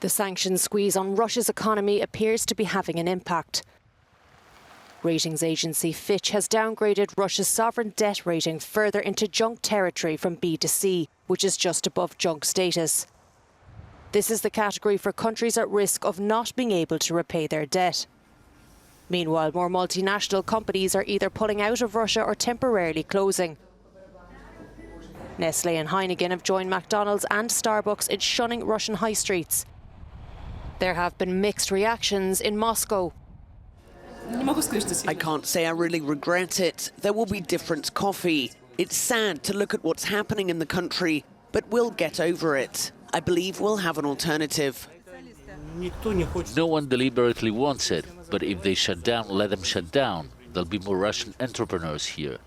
The sanctions squeeze on Russia's economy appears to be having an impact. Ratings agency Fitch has downgraded Russia's sovereign debt rating further into junk territory from B to C, which is just above junk status. This is the category for countries at risk of not being able to repay their debt. Meanwhile, more multinational companies are either pulling out of Russia or temporarily closing. Nestlé and Heineken have joined McDonald's and Starbucks in shunning Russian high streets. There have been mixed reactions in Moscow. I can't say I really regret it. There will be different coffee. It's sad to look at what's happening in the country, but we'll get over it. I believe we'll have an alternative. No one deliberately wants it, but if they shut down, let them shut down. There'll be more Russian entrepreneurs here.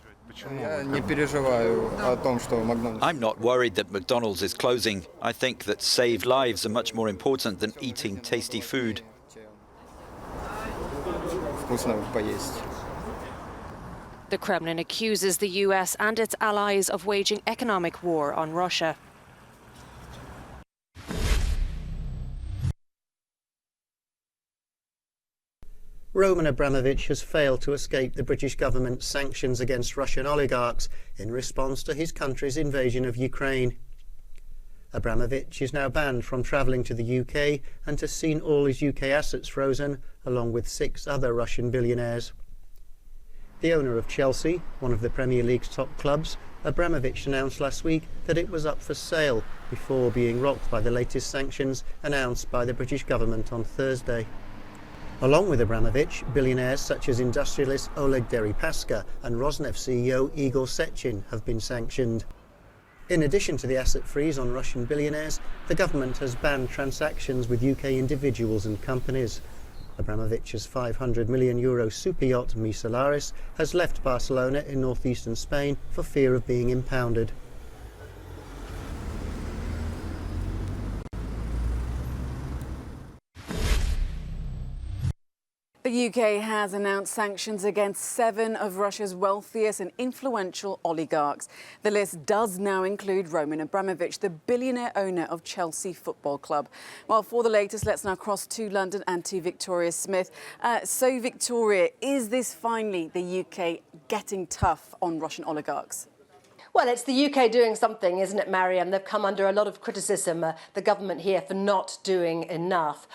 I'm not worried that McDonald's is closing. I think that saved lives are much more important than eating tasty food. The Kremlin accuses the US and its allies of waging economic war on Russia. Roman Abramovich has failed to escape the British government's sanctions against Russian oligarchs in response to his country's invasion of Ukraine. Abramovich is now banned from travelling to the UK and has seen all his UK assets frozen, along with 6 other Russian billionaires. The owner of Chelsea, one of the Premier League's top clubs, Abramovich announced last week that it was up for sale before being rocked by the latest sanctions announced by the British government on Thursday. Along with Abramovich, billionaires such as industrialist Oleg Deripaska and Rosneft CEO Igor Sechin have been sanctioned. In addition to the asset freeze on Russian billionaires, the government has banned transactions with UK individuals and companies. Abramovich's €500 million super yacht Mi Solaris has left Barcelona in northeastern Spain for fear of being impounded. The UK has announced sanctions against 7 of Russia's wealthiest and influential oligarchs. The list does now include Roman Abramovich, the billionaire owner of Chelsea Football Club. Well, for the latest, let's now cross to London and to Victoria Smith. So, Victoria, is this finally the UK getting tough on Russian oligarchs? Well, it's the UK doing something, isn't it, Mariam? They've come under a lot of criticism, the government here, for not doing enough.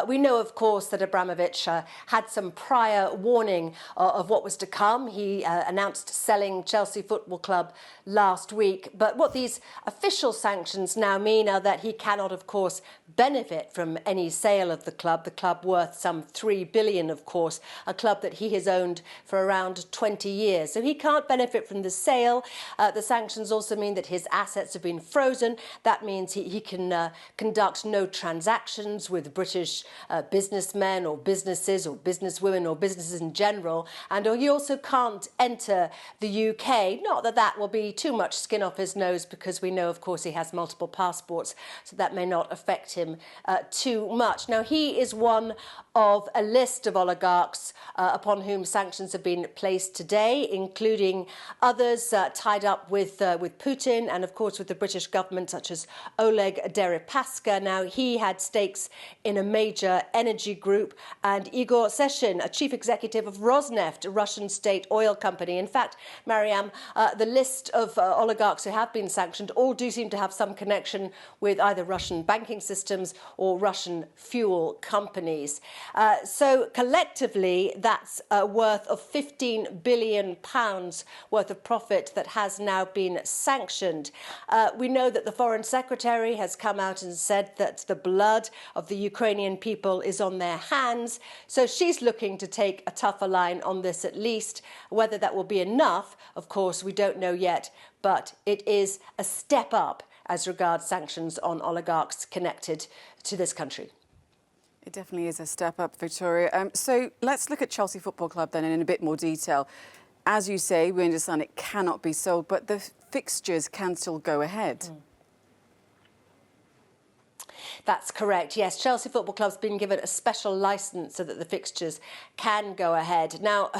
We know, of course, that Abramovich had some prior warning of what was to come. He announced selling Chelsea Football Club last week. But what these official sanctions now mean are that he cannot, of course, benefit from any sale of the club worth some £3 billion, of course, a club that he has owned for around 20 years. So he can't benefit from the sale. The sanctions also mean that his assets have been frozen. That means he can conduct no transactions with British businessmen or businesses or businesswomen or businesses in general. And he also can't enter the UK. Not that that will be too much skin off his nose, because we know, of course, he has multiple passports, so that may not affect him too much. Now, he is one of a list of oligarchs upon whom sanctions have been placed today, including others tied up with Putin and, of course, with the British government, such as Oleg Deripaska. Now, he had stakes in a major energy group, and Igor Sechin, a chief executive of Rosneft, a Russian state oil company. In fact, Mariam, the list of oligarchs who have been sanctioned all do seem to have some connection with either Russian banking systems or Russian fuel companies. So collectively, that's worth of £15 billion worth of profit that has now been sanctioned. We know that the Foreign Secretary has come out and said that the blood of the Ukrainian people is on their hands. So she's looking to take a tougher line on this at least. Whether that will be enough, of course, we don't know yet. But it is a step up as regards sanctions on oligarchs connected to this country. It definitely is a step up, Victoria. So let's look at Chelsea Football Club then in a bit more detail. As you say, we understand it cannot be sold, but the fixtures can still go ahead. That's correct, yes. Chelsea Football Club's been given a special licence so that the fixtures can go ahead. Now,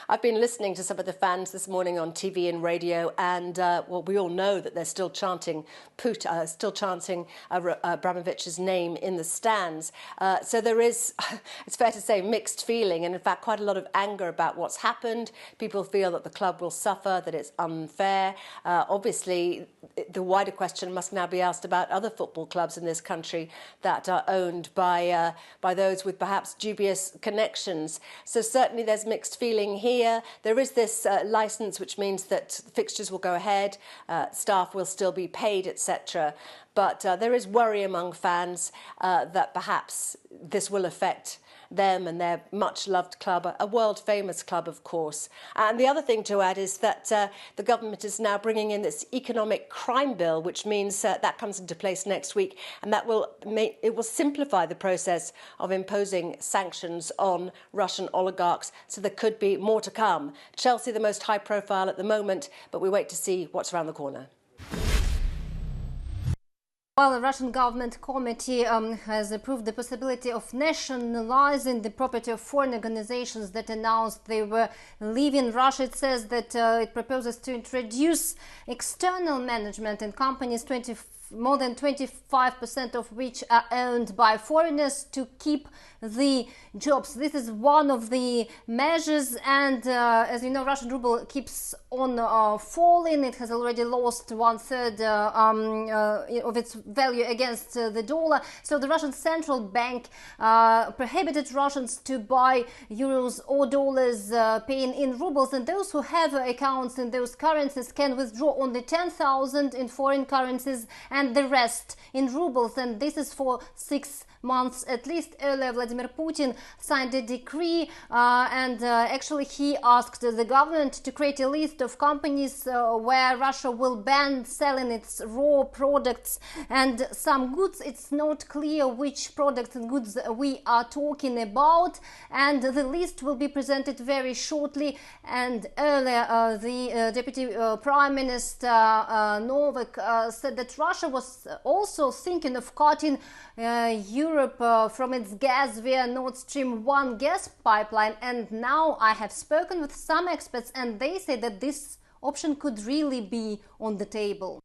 I've been listening to some of the fans this morning on TV and radio, and well, we all know that they're still chanting Putin, still chanting Abramovich's name in the stands. So there is, it's fair to say, mixed feeling, and in fact quite a lot of anger about what's happened. People feel that the club will suffer, that it's unfair. Obviously, the wider question must now be asked about other football clubs in this country that are owned by those with perhaps dubious connections. So certainly there's mixed feeling here. There is this licence, which means that fixtures will go ahead, staff will still be paid, etc. But there is worry among fans that perhaps this will affect them and their much-loved club, a world-famous club, of course. And the other thing to add is that the government is now bringing in this economic crime bill, which means that comes into place next week, and that will simplify the process of imposing sanctions on Russian oligarchs. So there could be more to come. Chelsea, the most high-profile at the moment, but we wait to see what's around the corner. Well, the Russian government committee has approved the possibility of nationalizing the property of foreign organizations that announced they were leaving Russia. It says that it proposes to introduce external management in companies, more than 25% of which are owned by foreigners, to keep the jobs. This is one of the measures, and as you know, Russian ruble keeps on falling. It has already lost 1/3 of its value against the dollar. So the Russian central bank prohibited Russians to buy euros or dollars paying in rubles, and those who have accounts in those currencies can withdraw only 10,000 in foreign currencies and the rest in rubles, and this is for 6 months at least. Earlier, Vladimir Putin signed a decree and actually he asked the government to create a list of companies where Russia will ban selling its raw products and some goods. It's not clear which products and goods we are talking about, and the list will be presented very shortly. And earlier the Deputy Prime Minister Novak said that Russia was also thinking of cutting Europe from its gas via Nord Stream 1 gas pipeline, and now I have spoken with some experts and they say that this option could really be on the table.